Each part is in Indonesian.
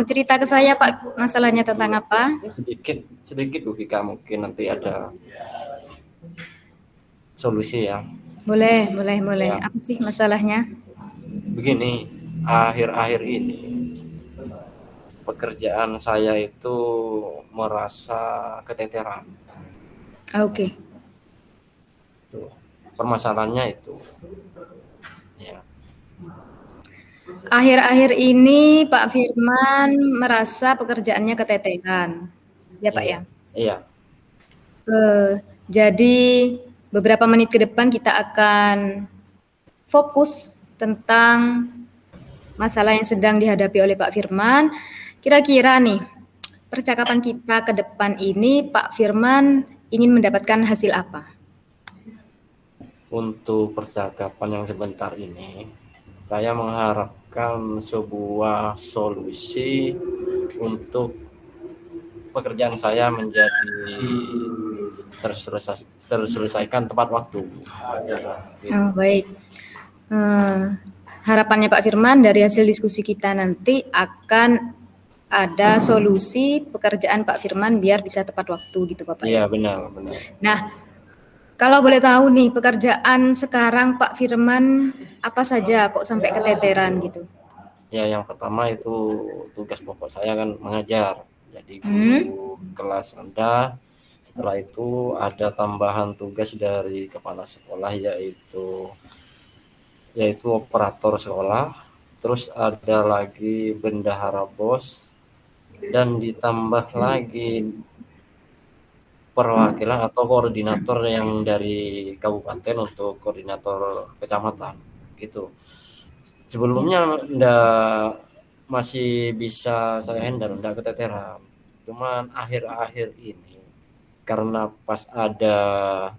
cerita ke saya Pak, masalahnya tentang apa? Sedikit Bu Vika, mungkin nanti ada solusi ya. Boleh. Ya, Apa sih masalahnya? begini, akhir-akhir ini pekerjaan saya itu merasa keteteran. Oke. Tuh, permasalahannya itu. Ya, Akhir-akhir ini Pak Firman merasa pekerjaannya keteteran. Ya Pak ya. iya, iya, Jadi beberapa menit ke depan kita akan fokus tentang masalah yang sedang dihadapi oleh Pak Firman. Kira-kira nih, percakapan kita ke depan ini Pak Firman ingin mendapatkan hasil apa? untuk percakapan yang sebentar ini, saya mengharapkan sebuah solusi untuk pekerjaan saya menjadi terselesaikan tepat waktu. Oh, baik. Harapannya Pak Firman dari hasil diskusi kita nanti akan ada solusi pekerjaan Pak Firman biar bisa tepat waktu gitu Bapak ya. Iya, benar. Nah, kalau boleh tahu nih pekerjaan sekarang Pak Firman apa saja kok sampai keteteran gitu? Ya, yang pertama itu tugas pokok saya kan mengajar, jadi guru kelas rendah. Setelah itu ada tambahan tugas dari kepala sekolah yaitu operator sekolah. Terus ada lagi bendahara BOS dan ditambah lagi perwakilan atau koordinator yang dari kabupaten untuk koordinator kecamatan gitu. Sebelumnya masih bisa saya handle, enggak keteteran. Cuman akhir-akhir ini karena pas ada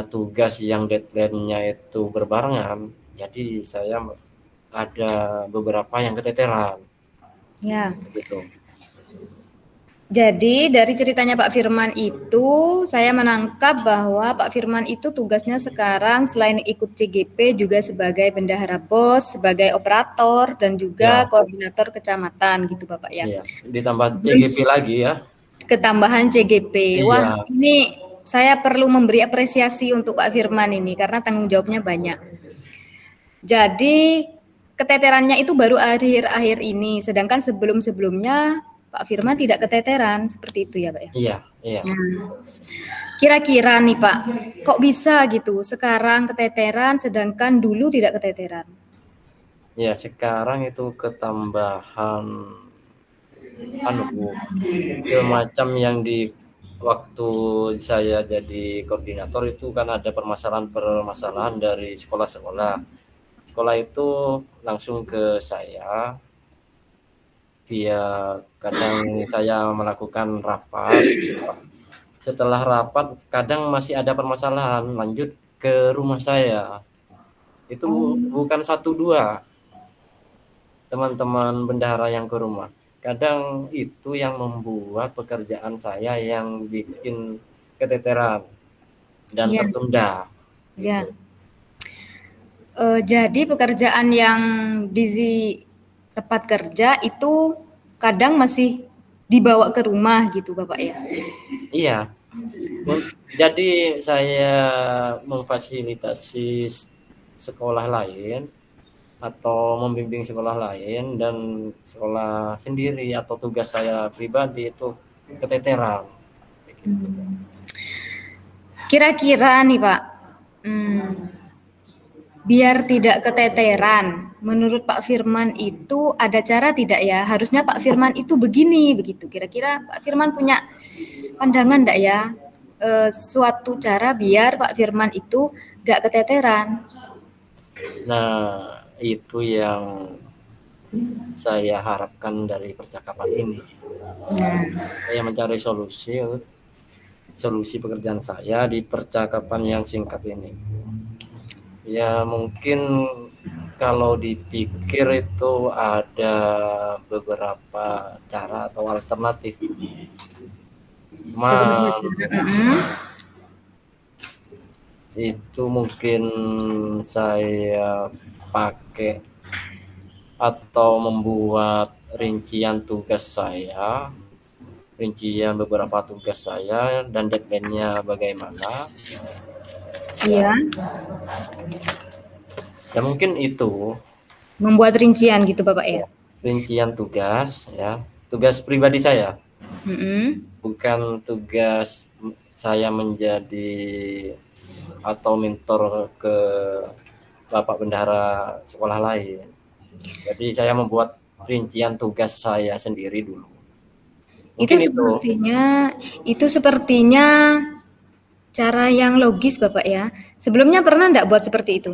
tugas yang deadline-nya itu berbarengan, jadi saya ada beberapa yang keteteran. Ya. Gitu. Jadi dari ceritanya Pak Firman itu saya menangkap bahwa Pak Firman itu tugasnya sekarang selain ikut CGP juga sebagai bendahara BOS, sebagai operator dan juga Ya, koordinator kecamatan gitu Bapak ya. iya. Ditambah CGP Terus lagi ya. ketambahan CGP. Wah, Iya, ini saya perlu memberi apresiasi untuk Pak Firman ini karena tanggung jawabnya banyak. Jadi keteterannya itu baru akhir-akhir ini, sedangkan sebelum-sebelumnya Pak Firman tidak keteteran, seperti itu ya Pak ya? iya. Nah, kira-kira nih Pak, kok bisa gitu sekarang keteteran sedangkan dulu tidak keteteran? Ya, sekarang itu ketambahan semacam yang di waktu saya jadi koordinator itu kan ada permasalahan dari sekolah-sekolah. Sekolah itu langsung ke saya, kadang saya melakukan rapat. Setelah rapat kadang masih ada permasalahan lanjut ke rumah saya. Itu bukan 1-2 teman-teman bendahara yang ke rumah. Kadang itu yang membuat pekerjaan saya yang bikin keteteran dan Iya, tertunda ya. gitu. Jadi pekerjaan yang di tempat kerja itu kadang masih dibawa ke rumah gitu Bapak ya? Iya. Jadi saya memfasilitasi sekolah lain atau membimbing sekolah lain dan sekolah sendiri atau tugas saya pribadi itu keteteran gitu. Kira-kira nih Pak, biar tidak keteteran, menurut Pak Firman itu ada cara tidak ya? Harusnya Pak Firman itu begini, begitu. Kira-kira Pak Firman punya pandangan enggak ya? Suatu cara biar Pak Firman itu gak keteteran. Nah, itu yang saya harapkan dari percakapan ini. Nah, Saya mencari solusi pekerjaan saya di percakapan yang singkat ini. Ya, mungkin kalau dipikir itu ada beberapa cara atau alternatif. beberapa Cuman cara. itu mungkin saya pakai atau membuat rincian tugas saya, rincian beberapa tugas saya, dan deadline-nya bagaimana. Iya, Ya mungkin itu membuat rincian gitu Bapak ya. rincian tugas ya, tugas pribadi saya, Mm-mm. bukan tugas saya menjadi atau mentor ke Bapak Bendahara sekolah lain. Jadi saya membuat rincian tugas saya sendiri dulu. Itu Mungkin itu. sepertinya cara yang logis Bapak ya. Sebelumnya pernah enggak buat seperti itu?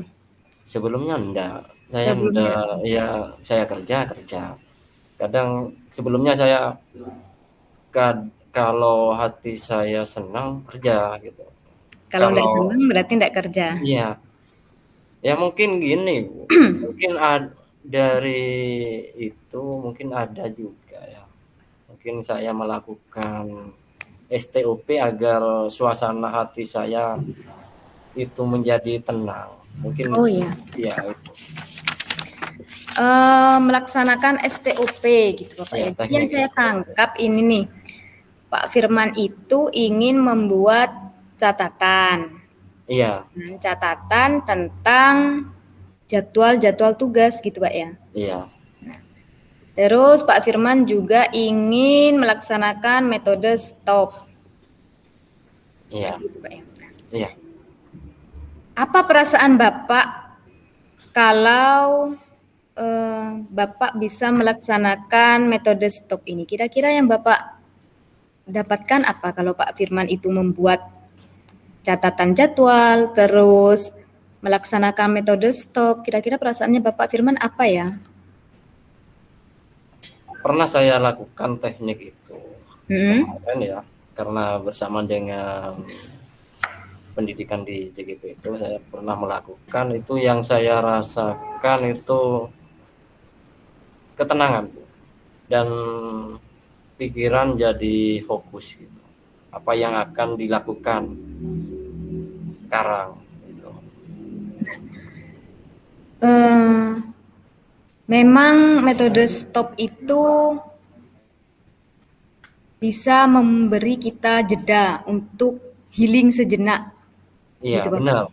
Sebelumnya enggak. Saya Sebelumnya. enggak, ya saya kerja. Kadang sebelumnya saya kalau hati saya senang kerja gitu. Kalau enggak Kalau senang berarti enggak kerja. iya, ya mungkin gini Bu, mungkin dari itu mungkin ada juga ya. Mungkin saya melakukan STOP agar suasana hati saya itu menjadi tenang. Mungkin Oh iya. ya itu. Melaksanakan STOP gitu Bapak Ya, ya. Jadi yang teknik saya STOP. tangkap ini nih, Pak Firman itu ingin membuat catatan. Iya, Catatan tentang jadwal-jadwal tugas gitu Pak ya. iya, Terus Pak Firman juga ingin melaksanakan metode stop. iya, Gitu Pak ya. iya. Apa perasaan Bapak kalau Bapak bisa melaksanakan metode stop ini? Kira-kira yang Bapak dapatkan apa kalau Pak Firman itu membuat catatan jadwal, terus melaksanakan metode stop? Kira-kira perasaannya Bapak Firman apa ya? Pernah saya lakukan teknik itu kemarin ya, karena bersama dengan pendidikan di JGP itu saya pernah melakukan itu. Yang saya rasakan itu ketenangan dan pikiran jadi fokus gitu. Apa yang akan dilakukan sekarang gitu. Memang metode stop itu bisa memberi kita jeda untuk healing sejenak, Iya, gitu Bapak. benar.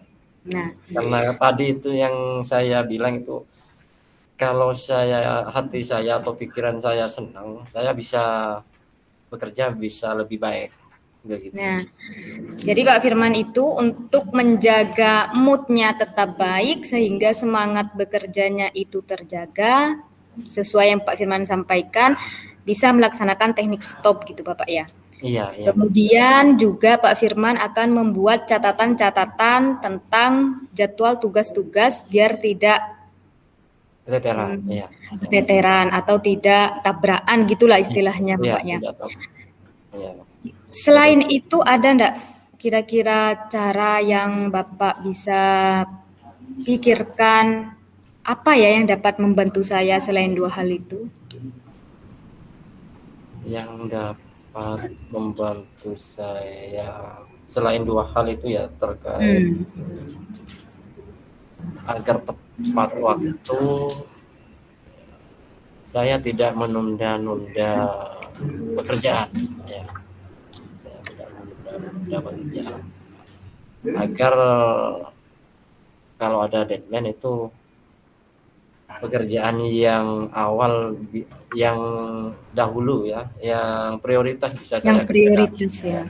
Nah, Karena tadi itu yang saya bilang itu, kalau hati saya atau pikiran saya senang, saya bisa bekerja bisa lebih baik begitu. nah, jadi Pak Firman itu untuk menjaga moodnya tetap baik sehingga semangat bekerjanya itu terjaga sesuai yang Pak Firman sampaikan, bisa melaksanakan teknik stop gitu Bapak ya. Iya, iya. Kemudian juga Pak Firman akan membuat catatan-catatan tentang jadwal tugas-tugas biar tidak Keteteran, iya. keteteran atau tidak tabrakan gitulah istilahnya Iya, Bapak ya. tidak tahu. Iya. Selain itu ada enggak kira-kira cara yang Bapak bisa pikirkan apa ya yang dapat membantu saya selain dua hal itu? Yang dapat membantu saya selain dua hal itu ya terkait agar tepat waktu, saya tidak menunda-nunda pekerjaan ya. Saya tidak menunda pekerjaan agar kalau ada deadline itu pekerjaan yang awal, yang dahulu ya, yang prioritas bisa saya Yang prioritas ya.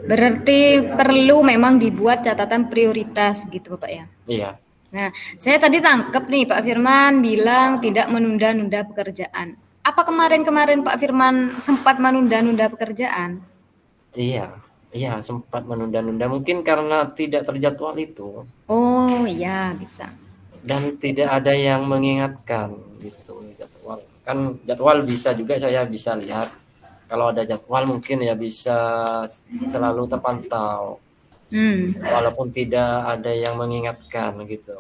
Berarti perlu memang dibuat catatan prioritas gitu Bapak ya. Iya. Nah, saya tadi tangkap nih Pak Firman bilang tidak menunda-nunda pekerjaan. Apa kemarin-kemarin Pak Firman sempat menunda-nunda pekerjaan? Iya, iya sempat menunda-nunda mungkin karena tidak terjadwal itu. Oh iya bisa. Dan tidak ada yang mengingatkan gitu jadwal. Kan jadwal bisa juga saya bisa lihat. Kalau ada jadwal mungkin ya bisa selalu terpantau. Walaupun tidak ada yang mengingatkan gitu.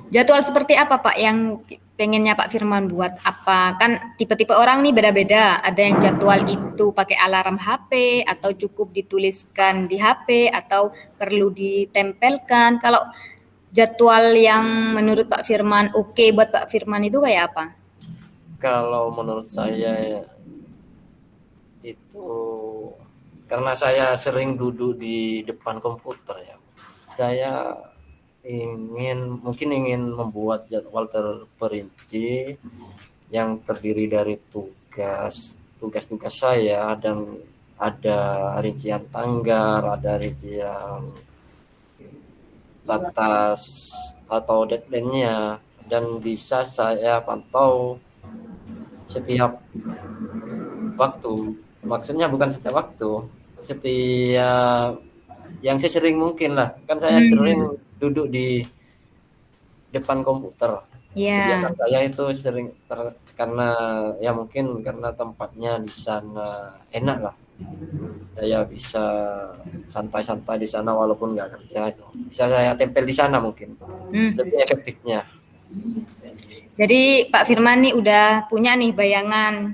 Jadwal seperti apa Pak yang pengennya Pak Firman buat? Apa kan tipe-tipe orang nih beda-beda. Ada yang jadwal itu pakai alarm HP atau cukup dituliskan di HP atau perlu ditempelkan. Kalau jadwal yang menurut Pak Firman oke buat Pak Firman itu kayak apa? Kalau menurut saya itu karena saya sering duduk di depan komputer ya. Saya mungkin ingin membuat jadwal terperinci yang terdiri dari tugas-tugas saya, dan ada rincian tanggal, ada rincian batas atau deadline-nya, dan bisa saya pantau setiap waktu. Maksudnya bukan setiap waktu, setiap yang sesering mungkin lah. Kan saya Hmm, sering duduk di depan komputer. ya. Kebiasaan saya itu sering karena ya mungkin karena tempatnya di sana enak lah. Saya bisa santai-santai di sana walaupun nggak kerja itu. Bisa saya tempel di sana mungkin. Hmm. Lebih efektifnya. Jadi Pak Firman nih udah punya nih bayangan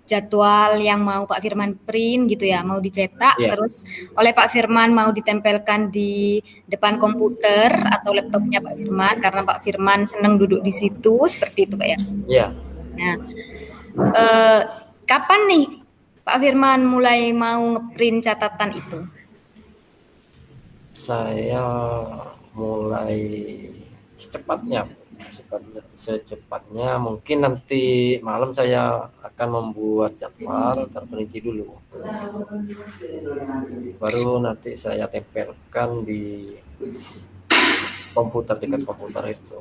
jadwal yang mau Pak Firman print gitu ya, mau dicetak, Iya, terus oleh Pak Firman mau ditempelkan di depan komputer atau laptopnya Pak Firman, karena Pak Firman senang duduk di situ, seperti itu Pak ya. iya. Nah, eh, kapan nih Pak Firman mulai mau ngeprint catatan itu? Saya mulai secepatnya, secepatnya mungkin nanti malam saya akan membuat jadwal terperinci dulu, gitu. Baru nanti saya tempelkan di komputer, dekat komputer itu.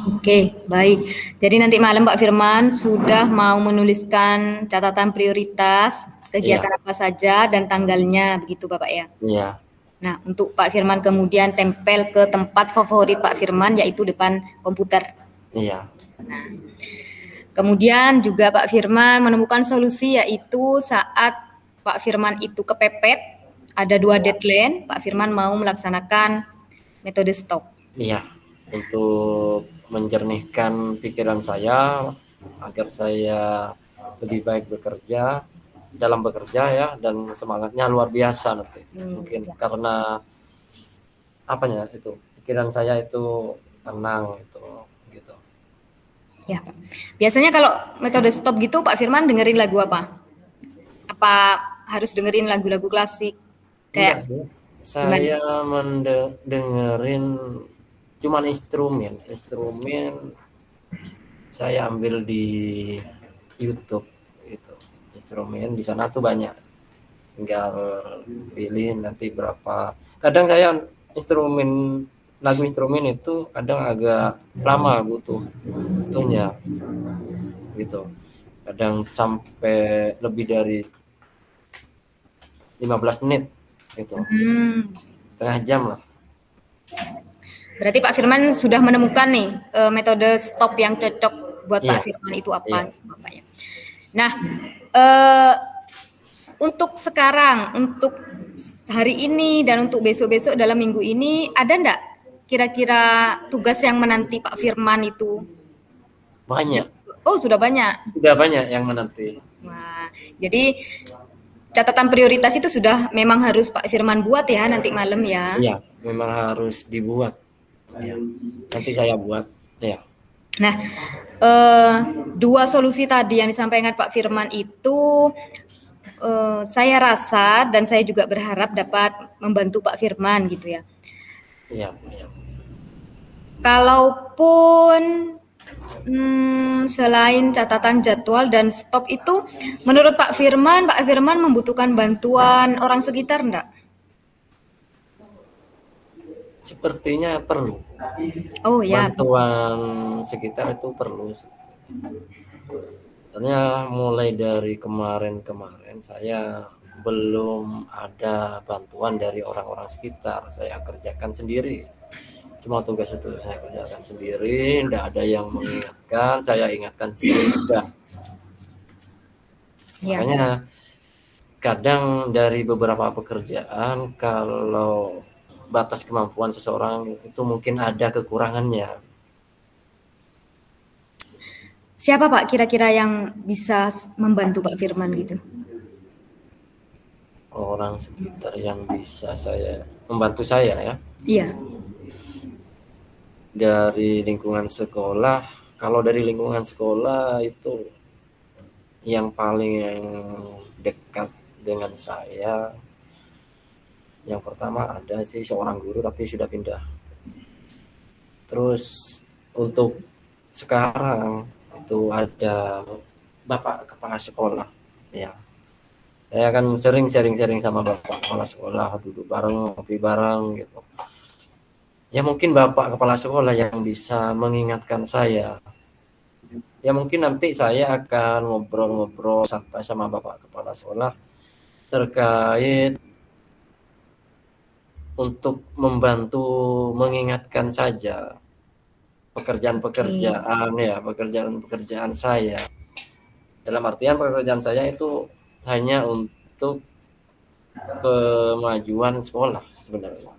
Oke, baik. Jadi nanti malam Pak Firman sudah mau menuliskan catatan prioritas, Iya, kegiatan apa saja dan tanggalnya, begitu Bapak ya. iya, Nah, untuk Pak Firman kemudian tempel ke tempat favorit Pak Firman, yaitu depan komputer. iya, Kemudian juga Pak Firman menemukan solusi, yaitu saat Pak Firman itu kepepet, ada 2 deadline, Pak Firman mau melaksanakan metode stop. iya. Untuk menjernihkan pikiran saya agar saya lebih baik dalam bekerja ya, dan semangatnya luar biasa nanti. Mungkin Ya. karena apanya itu pikiran saya itu tenang itu, gitu. Ya, Pak. Biasanya kalau metode stop gitu Pak Firman dengerin lagu apa? Apa harus dengerin lagu-lagu klasik? Enggak Kayak sih, gimana? saya dengerin cuman instrumen saya ambil di YouTube itu. Instrumen di sana tuh banyak, tinggal pilih nanti berapa. Kadang saya lagu instrumen itu kadang agak lama butuhnya gitu, kadang sampai lebih dari 15 menit gitu, Hmm, setengah jam lah. berarti Pak Firman sudah menemukan nih metode stop yang cocok buat Iya, Pak Firman itu iya, apa, Bapak ya? Nah, eh, untuk sekarang, untuk hari ini dan untuk besok-besok dalam minggu ini, ada enggak kira-kira tugas yang menanti Pak Firman itu? banyak, Oh, sudah banyak. sudah banyak yang menanti. Nah, jadi catatan prioritas itu sudah memang harus Pak Firman buat ya nanti malam ya. Iya, memang harus dibuat ya, nanti saya buat ya. Nah, dua solusi tadi yang disampaikan Pak Firman itu saya rasa dan saya juga berharap dapat membantu Pak Firman gitu ya. Iya, iya. Kalaupun selain catatan jadwal dan stop itu, menurut Pak Firman membutuhkan bantuan orang sekitar enggak? Sepertinya perlu Oh ya, bantuan sekitar, itu perlu. Soalnya mulai dari kemarin saya belum ada bantuan dari orang-orang sekitar. Saya kerjakan sendiri. Cuma tugas itu saya kerjakan sendiri, tidak ada yang mengingatkan, saya ingatkan sendiri juga. ya. Makanya kadang dari beberapa pekerjaan, kalau batas kemampuan seseorang itu mungkin ada kekurangannya. Siapa Pak kira-kira yang bisa membantu Pak Firman gitu? Orang sekitar yang bisa membantu saya ya, Iya. dari lingkungan sekolah, kalau dari lingkungan sekolah itu yang paling dekat dengan saya, yang pertama ada sih seorang guru tapi sudah pindah. Terus untuk sekarang itu ada Bapak Kepala Sekolah. Ya, saya kan sering sharing-sharing sama Bapak Kepala Sekolah, duduk bareng, ngopi bareng gitu. Ya mungkin Bapak Kepala Sekolah yang bisa mengingatkan saya. Ya mungkin nanti saya akan ngobrol-ngobrol santai sama Bapak Kepala Sekolah terkait untuk membantu mengingatkan saja Oke. pekerjaan saya. Dalam artian pekerjaan saya itu hanya untuk kemajuan sekolah sebenarnya,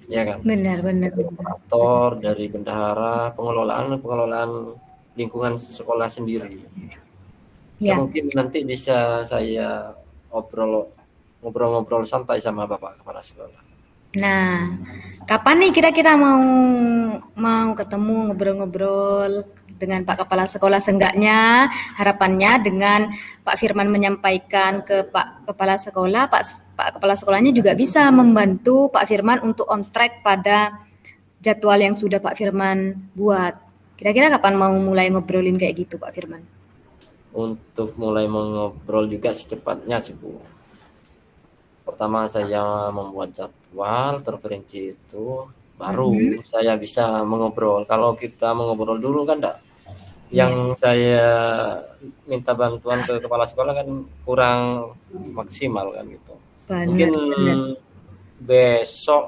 ya kan? Benar, benar, Dari benar. operator, dari bendahara, pengelolaan lingkungan sekolah sendiri. Ya Ya. mungkin nanti bisa saya ngobrol-ngobrol santai sama Bapak Kepala Sekolah. Nah, kapan nih kira-kira mau mau ketemu ngobrol-ngobrol dengan Pak Kepala Sekolah? Seenggaknya harapannya dengan Pak Firman menyampaikan ke Pak Kepala Sekolah, Pak Kepala Sekolahnya juga bisa membantu Pak Firman untuk on track pada jadwal yang sudah Pak Firman buat. Kira-kira kapan mau mulai ngobrolin kayak gitu Pak Firman? Untuk mulai mengobrol juga secepatnya sih Bu. Pertama saya membuat jadwal terperinci itu, baru Mhm. saya bisa mengobrol. Kalau kita mengobrol dulu kan enggak, Iya, yang saya minta bantuan ke kepala sekolah kan kurang maksimal kan gitu. Mungkin benar, benar. besok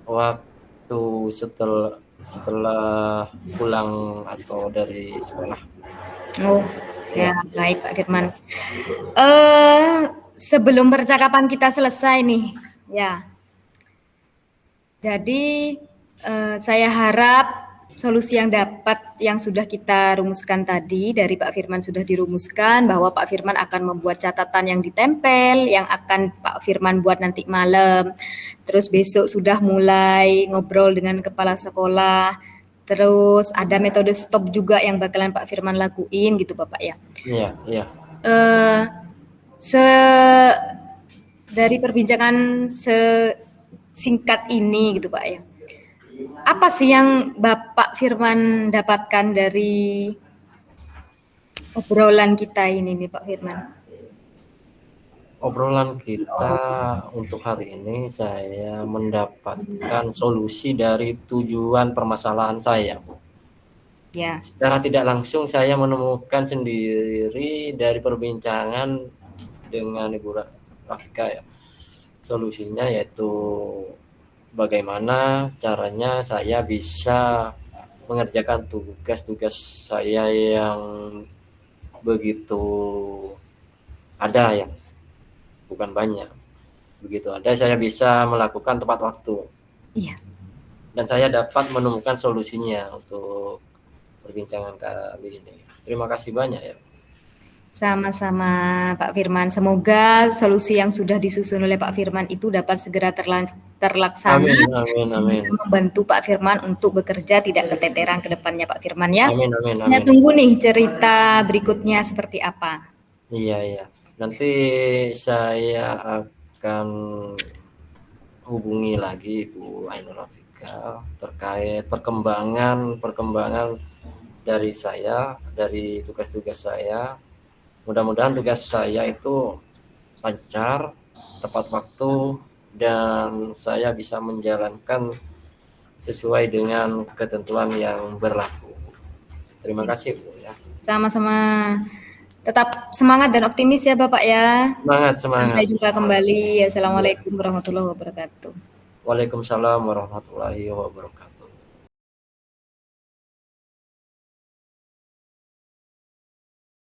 waktu setelah setelah pulang atau dari sekolah. Oh, Ya, siap, baik Pak Firman. Sebelum percakapan kita selesai nih, ya. Jadi saya harap solusi yang sudah kita rumuskan tadi dari Pak Firman sudah dirumuskan bahwa Pak Firman akan membuat catatan yang ditempel, yang akan Pak Firman buat nanti malam. Terus besok sudah mulai ngobrol dengan kepala sekolah. Terus ada metode stop juga yang bakalan Pak Firman lakuin gitu Bapak ya. iya, iya. Eh, se dari perbincangan singkat ini gitu Pak ya. Apa sih yang Bapak Firman dapatkan dari obrolan kita ini nih Pak Firman? Obrolan kita untuk hari ini saya mendapatkan solusi dari tujuan permasalahan saya. Ya, Secara tidak langsung saya menemukan sendiri dari perbincangan dengan Ibu Rafika ya. Solusinya yaitu bagaimana caranya saya bisa mengerjakan tugas-tugas saya yang begitu ada ya, bukan banyak. Begitu ada saya bisa melakukan tepat waktu. iya. Dan saya dapat menemukan solusinya untuk perbincangan kali ini. Terima kasih banyak ya. Sama-sama Pak Firman. Semoga solusi yang sudah disusun oleh Pak Firman itu dapat segera terlaksana Amin, amin, dan amin. bisa membantu Pak Firman untuk bekerja tidak keteteran ke depannya Pak Firman ya. Amin, amin, Saya amin. tunggu nih cerita berikutnya seperti apa. Iya, iya. Nanti saya akan hubungi lagi Bu Ainur Rafika terkait perkembangan dari saya, dari tugas-tugas saya. Mudah-mudahan tugas saya itu lancar, tepat waktu, dan saya bisa menjalankan sesuai dengan ketentuan yang berlaku. Terima kasih Bu ya. Sama-sama. Tetap semangat dan optimis ya Bapak ya. Semangat, Sampai semangat. jumpa kembali. Ya. Assalamualaikum warahmatullahi wabarakatuh. Waalaikumsalam warahmatullahi wabarakatuh.